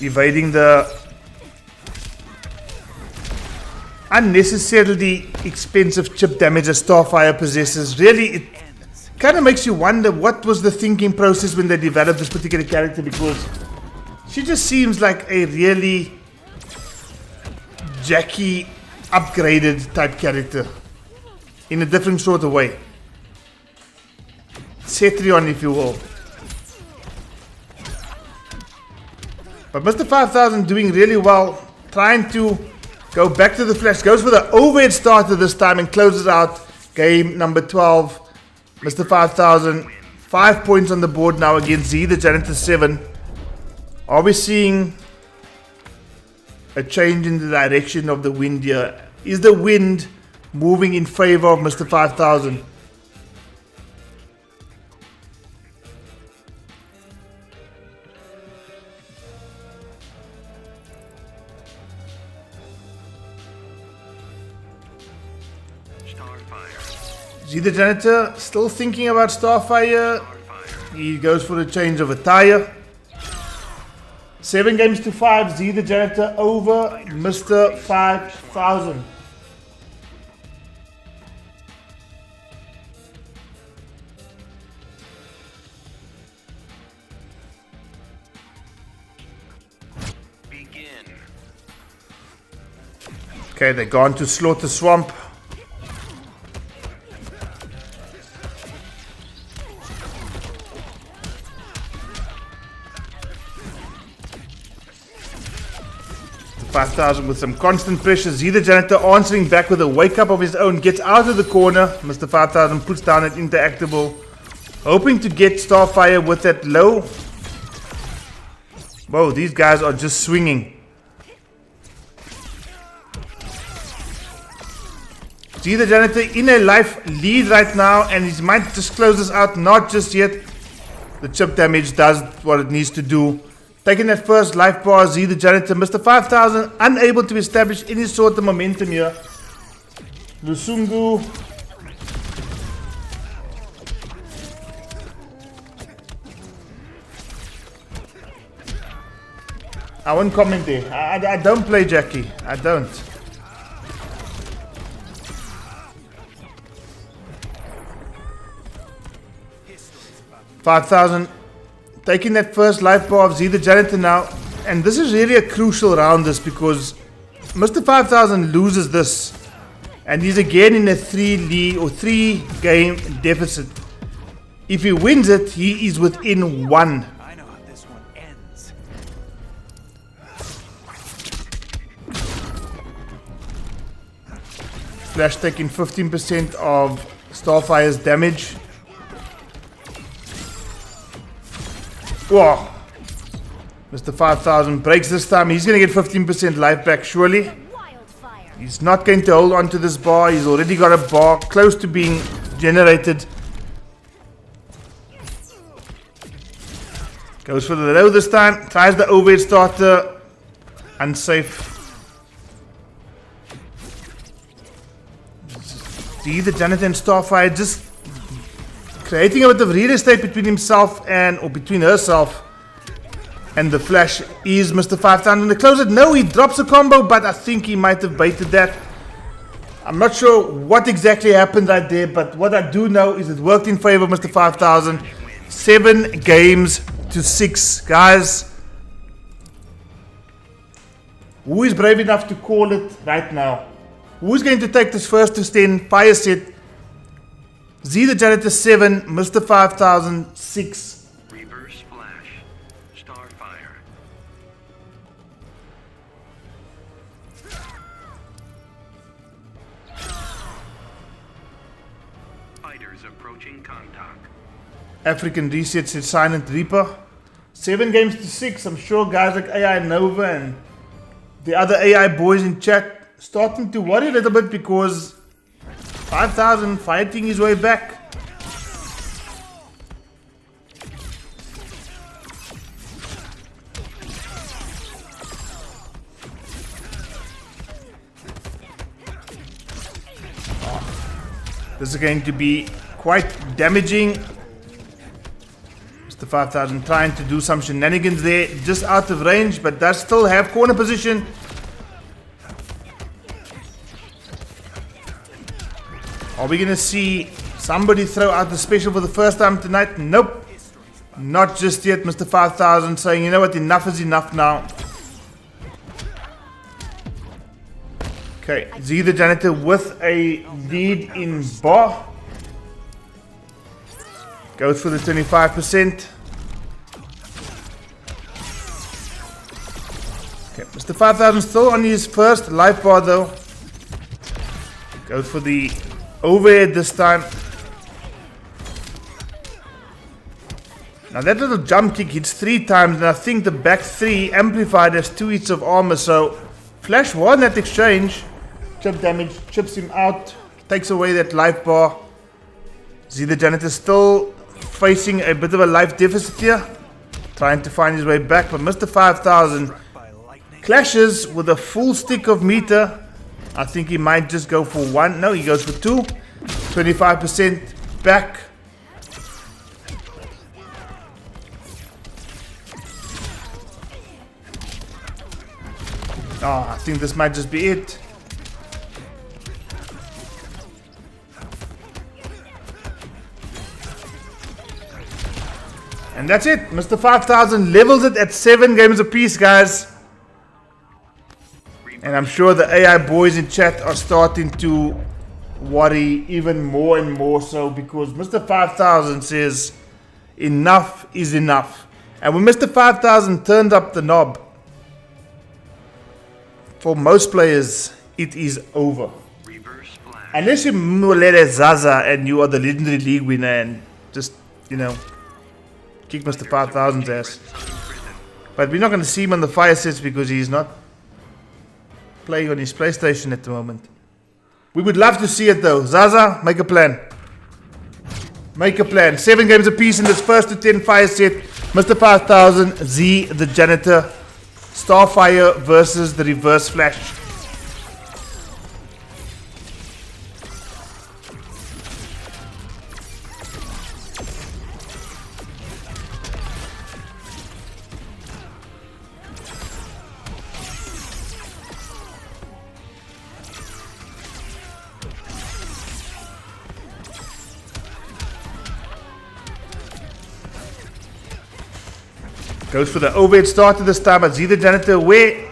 Evading the unnecessarily expensive chip damage that Starfire possesses. Really, it kind of makes you wonder what was the thinking process when they developed this particular character, because she just seems like a really Jackie upgraded type character in a different sort of way. Cetrion, if you will. But Mr5000 doing really well, trying to go back to the flash, goes for the overhead starter this time and closes out game number 12. Mr5000, 5 points on the board now against ZeeTheJanitor 7. Are we seeing a change in the direction of the wind here? Is the wind moving in favor of Mr5000? ZeeTheJanitor still thinking about Starfire. He goes for a change of attire. 7 games to 5. ZeeTheJanitor over Mr5000. Begin. Okay, they're gone to Slaughter Swamp. The 5000 with some constant pressure. ZeeTheJanitor answering back with a wake up of his own. Gets out of the corner. Mr5000 puts down an interactable. Hoping to get Starfire with that low. Whoa, these guys are just swinging. ZeeTheJanitor in a life lead right now, and he might just close this out. Not just yet. The chip damage does what it needs to do. Taking that first life bar, ZeeTheJanitor. Mr5000 unable to establish any sort of momentum here. Lusungu. I won't comment there. I don't play Jackie. I don't. 5000 taking that first life bar of ZeeTheJanitor now. And this is really a crucial round, this, because Mr5000 loses this. And he's again in a 3 game deficit. If he wins it, he is within 1. I know how this one ends. Flash taking 15% of Starfire's damage. Whoa. Mr5000 breaks this time. He's going to get 15% life back, surely. Wildfire. He's not going to hold on to this bar. He's already got a bar close to being generated. Goes for the low this time. Tries the overhead starter. Unsafe. ZeeTheJanitor and Starfire just creating a bit of real estate between himself or between herself and the Flash. Is Mr5000 to close it? No, he drops a combo, but I think he might have baited that. I'm not sure what exactly happened right there, but what I do know is it worked in favor of Mr5000. 7 games to 6, guys. Who is brave enough to call it right now? Who's going to take this first to 10 fire set? ZeeTheJanitor 7, Mr5000 6. Reverse flash. Starfire. Fighters approaching contact. African resets its Silent Reaper. 7 games to 6. I'm sure guys like AI Nova and the other AI boys in chat starting to worry a little bit because 5000 fighting his way back. This is going to be quite damaging. Mr5000 trying to do some shenanigans there, just out of range, but does still have corner position. Are we going to see somebody throw out the special for the first time tonight? Nope. Not just yet. Mr5000 saying, you know what, enough is enough now. Okay, ZeeTheJanitor with a lead in bar. Goes for the 25%. Okay, Mr5000 still on his first life bar though. Goes for the overhead this time. Now that little jump kick hits 3 times, and I think the back 3 amplified as 2 hits of armor. So Flash won that exchange. Chip damage, chips him out, takes away that life bar. ZeeTheJanitor still facing a bit of a life deficit here, trying to find his way back, but Mr5000 clashes with a full stick of meter. I think he might just go for 1. No, he goes for 2. 25% back. Oh, I think this might just be it. And that's it. Mr5000 levels it at 7 games apiece, guys. And I'm sure the AI boys in chat are starting to worry even more and more so, because Mr5000 says enough is enough. And when Mr5000 turned up the knob, for most players, it is over. Reverse flash. Unless you Mulele Zaza and you are the Legendary League winner and just, you know, kick Mr5000's ass. But we're not going to see him on the fire sets because he's not playing on his PlayStation at the moment. We would love to see it though. Zaza, make a plan. Make a plan. 7 games apiece in this first to 10 fire set. Mr5000, ZeeTheJanitor, Starfire versus the Reverse Flash. Goes for the overhead starter this time, but ZeeTheJanitor, where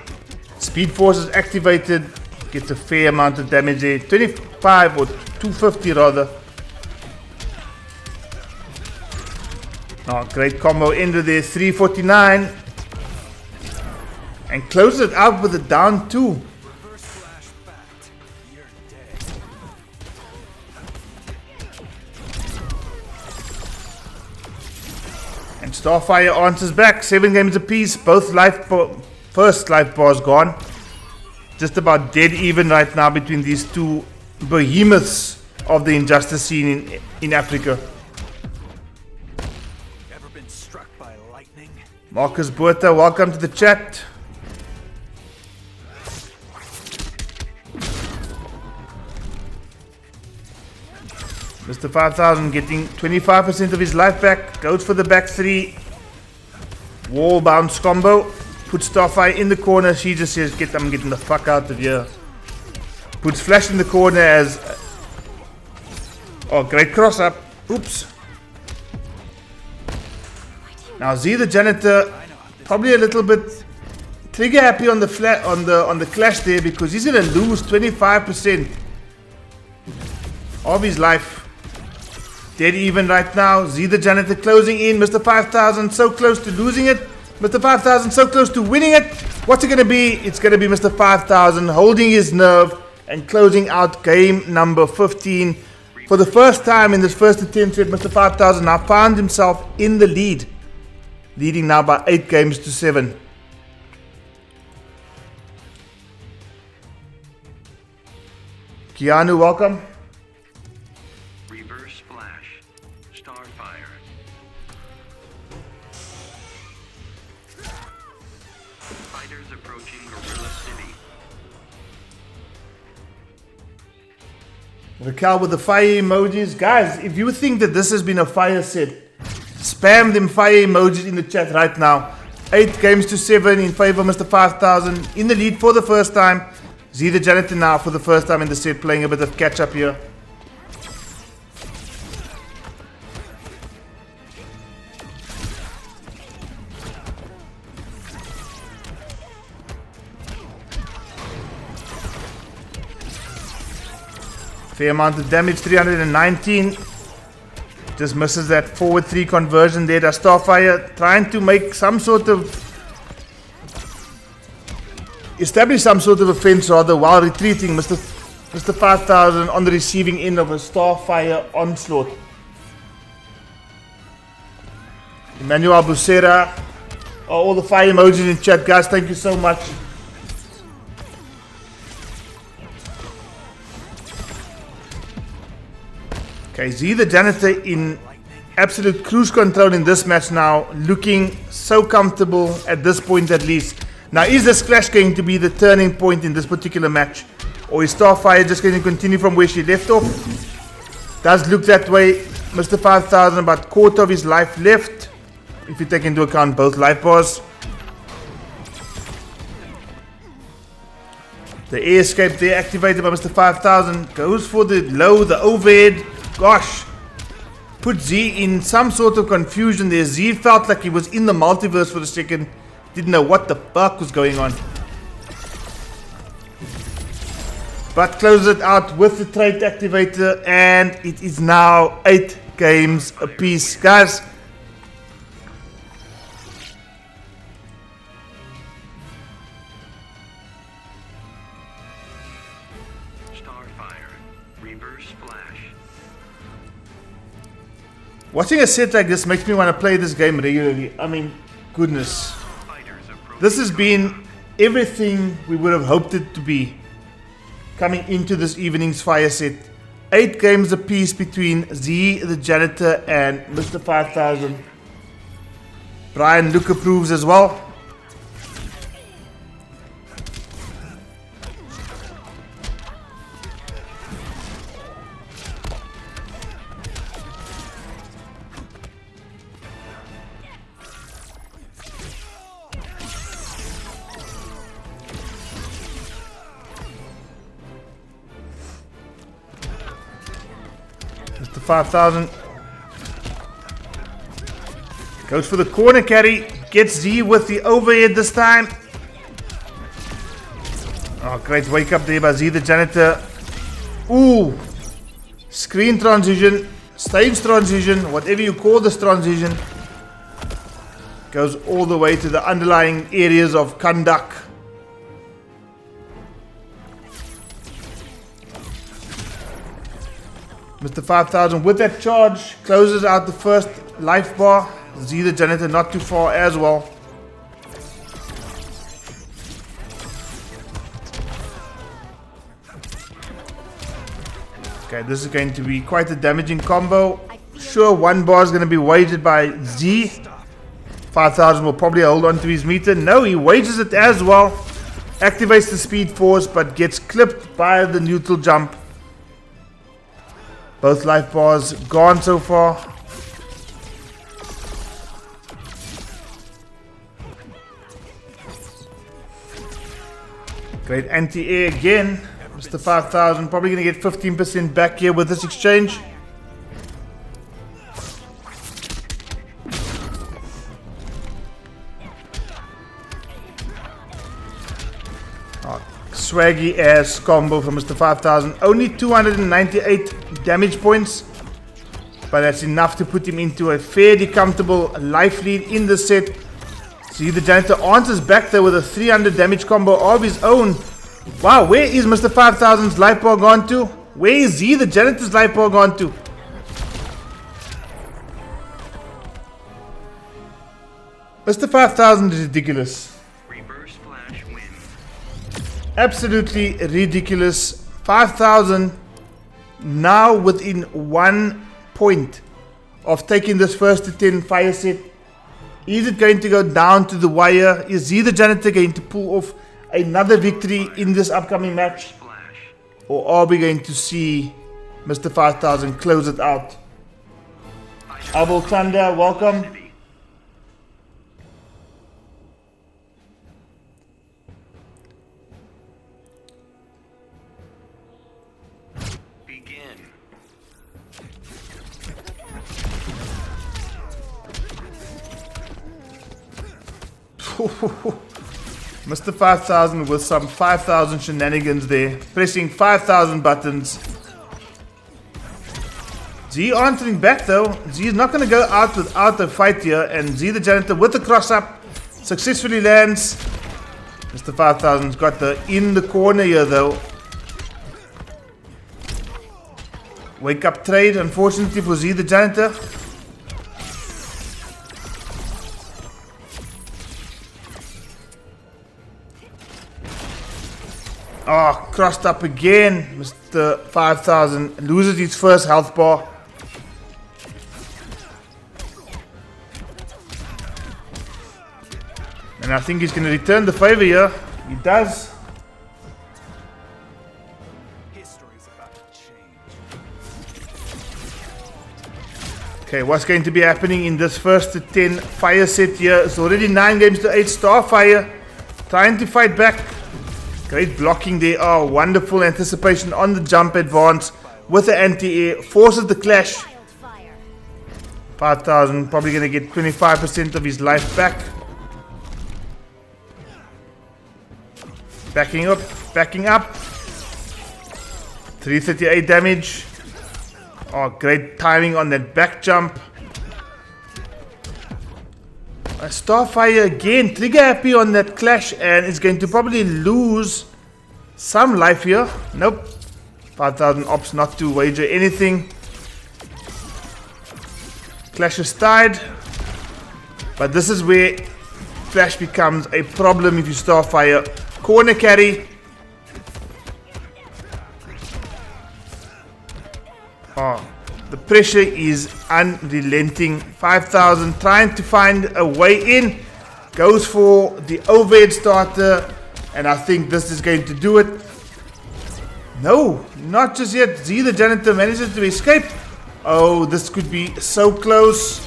Speed Force is activated, gets a fair amount of damage there. 25 or 250 rather. Oh, great combo ended there. 349. And closes it out with a down 2. Reverse flash back. You're dead. And Starfire answers back. 7 games apiece. Both first life bars gone. Just about dead even right now between these two behemoths of the injustice scene in Africa. Ever been struck by lightning? Marcus Buerta, welcome to the chat. Mr5000 getting 25% of his life back. Goes for the back 3. Wall bounce combo. Puts Starfire in the corner. She just says, I'm getting the fuck out of here. Puts Flash in the corner as... Oh, great cross up. Oops. Now ZeeTheJanitor probably a little bit trigger happy on the clash there, because he's gonna lose 25% of his life. Dead even right now. ZeeTheJanitor closing in. Mr5000 so close to losing it. Mr5000 so close to winning it. What's it gonna be? It's gonna be Mr5000 holding his nerve and closing out game number 15. For the first time in this first attempt at Mr5000 now found himself in the lead. Leading now by 8 games to 7. Keanu, welcome. Reverse Flash. Starfire. Fighters approaching Gorilla City. Raquel with the fire emojis. Guys, if you think that this has been a fire set, spam them fire emojis in the chat right now. 8 games to 7 in favor of Mr5000. In the lead for the first time. ZeeTheJanitor now for the first time in the set, playing a bit of catch up here. Fair amount of damage, 319. Just misses that forward 3 conversion there. Does Starfire trying to make some sort of... establish some sort of offense rather while retreating. Mr5000 on the receiving end of a Starfire onslaught. Emmanuel Bucera. Oh, all the fire emojis in chat, guys. Thank you so much. Okay, ZeeTheJanitor in absolute cruise control in this match now. Looking so comfortable at this point at least. Now, is this clash going to be the turning point in this particular match? Or is Starfire just going to continue from where she left off? Does look that way. Mr5000 about quarter of his life left, if you take into account both life bars. The air escape there activated by Mr5000. Goes for the low, the overhead. Gosh. Put Z in some sort of confusion there. Z felt like he was in the multiverse for a second. Didn't know what the fuck was going on. But closes it out with the trait activator, and it is now 8 games apiece. Guys, Starfire. Reverse Flash. watching a set like this makes me want to play this game regularly. I mean, goodness. This has been everything we would have hoped it to be coming into this evening's fire set. 8 games apiece between ZeeTheJanitor and Mr5000. Brian Luke approves as well. Mr5000 goes for the corner carry, Gets Z with the overhead this time. Oh, great wake up there by ZeeTheJanitor. Ooh. Screen transition, stage transition, whatever you call this transition. Goes all the way to the underlying areas of conduct. Mr5000 with that charge closes out the first life bar. ZeeTheJanitor not too far as well. Okay, this is going to be quite a damaging combo. Sure, one bar is going to be waged by Z. 5000 will probably hold on to his meter. No, he wages it as well. Activates the speed force but gets clipped by the neutral jump. Both life bars gone so far. Great anti-air again. Mr5000 probably going to get 15% back here with this exchange. Oh, swaggy ass combo from Mr5000. Only 298 damage points. But that's enough to put him into a fairly comfortable life lead in the set. ZeeTheJanitor answers back there with a 300 damage combo of his own. Wow, where is Mr5000's life bar gone to? Where is ZeeTheJanitor's life bar gone to? Mr5000 is ridiculous. Reverse flash win. Absolutely ridiculous. 5000 now within 1 point of taking this first to 10 fire set. Is it going to go down to the wire? Is ZeeTheJanitor going to pull off another victory in this upcoming match? Flash. Or are we going to see Mr5000 close it out? Abel Thunder, welcome. Begin. Mr5000 with some 5000 shenanigans there, pressing 5000 buttons. Z answering back though. Z is not going to go out without a fight here, and ZeeTheJanitor with the cross up successfully lands. Mr5000's got the in the corner here though. Wake up trade unfortunately for ZeeTheJanitor. Oh, crossed up again. Mr5000 loses his first health bar. And I think he's going to return the favor here. He does. History's about to change. Okay, what's going to be happening in this first to 10 fire set here? It's already 9 games to 8 Starfire. Trying to fight back. Great blocking there. Oh, wonderful anticipation on the jump advance with the anti-air. Forces the clash. 5000 probably going to get 25% of his life back. Backing up. 338 damage. Oh, great timing on that back jump. Starfire again, trigger happy on that clash, and is going to probably lose some life here. Nope. 5000 opts not to wager anything. Clash is tied. But this is where Flash becomes a problem if you Starfire. Corner carry. Oh. The pressure is unrelenting. 5000 trying to find a way in. Goes for the overhead starter. And I think this is going to do it. No, not just yet. ZeeTheJanitor manages to escape. Oh, this could be so close.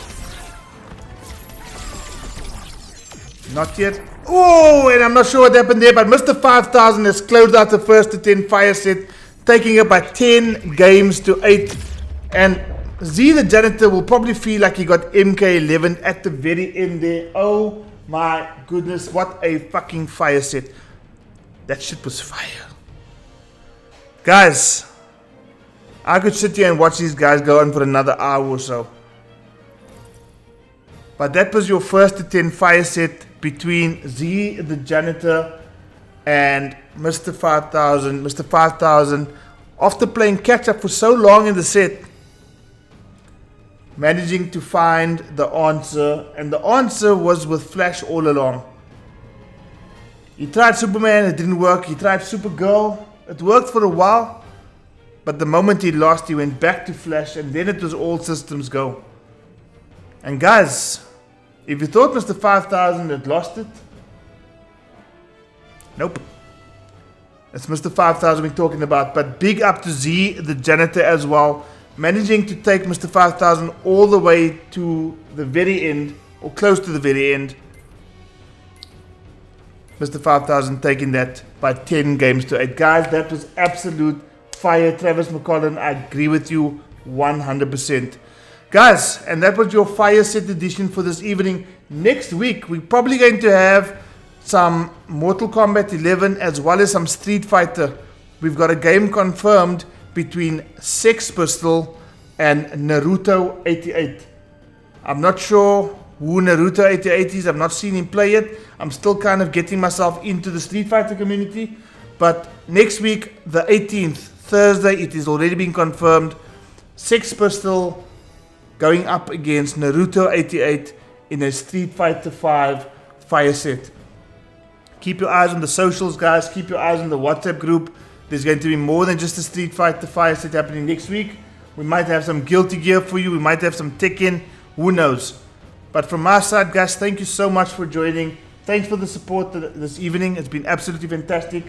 Not yet. Oh, and I'm not sure what happened there. But Mr5000 has closed out the first to 10 fire set. Taking it by 10 games to 8. And ZeeTheJanitor will probably feel like he got MK11 at the very end there. Oh My goodness, what a fucking fire set. That shit was fire. Guys, I could sit here and watch these guys go on for another hour or so. But that was your first to 10 fire set between ZeeTheJanitor and Mr5000. Mr5000, after playing catch up for so long in the set, managing to find the answer, and the answer was with Flash all along. He tried Superman, it didn't work. He tried Supergirl, it worked for a while, but the moment he lost, he went back to Flash, and then it was all systems go. And guys, if you thought Mr5000 had lost it, nope. It's Mr5000 we're talking about, but big up to ZeeTheJanitor as well, managing to take Mr5000 all the way to the very end, or close to the very end. Mr5000 taking that by 10 games to 8. Guys, that was absolute fire. Travis McCollum, I agree with you 100%. Guys, and that was your fire set edition for this evening. Next week, we're probably going to have some Mortal Kombat 11 as well as some Street Fighter. We've got a game confirmed between Sex Pistol and Naruto 88. I'm not sure who Naruto 88 is. I've not seen him play yet. I'm still kind of getting myself into the Street Fighter community. But next week, the 18th, Thursday, it is already been confirmed. Sex Pistol going up against Naruto 88 in a Street Fighter 5 fire set. Keep your eyes on the socials, guys. Keep your eyes on the WhatsApp group. There's going to be more than just a Street Fighter fire set happening next week. We might have some Guilty Gear for you. We might have some Tekken. Who knows? But from my side, guys, thank you so much for joining. Thanks for the support this evening. It's been absolutely fantastic.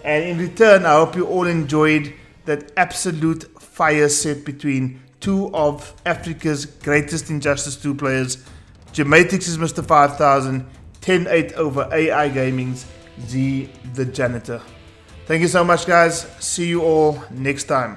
And in return, I hope you all enjoyed that absolute fire set between two of Africa's greatest Injustice 2 players. Gematrix's Mr5000, 10-8 over AI Gaming's ZeeTheJanitor. Thank you so much, guys. See you all next time.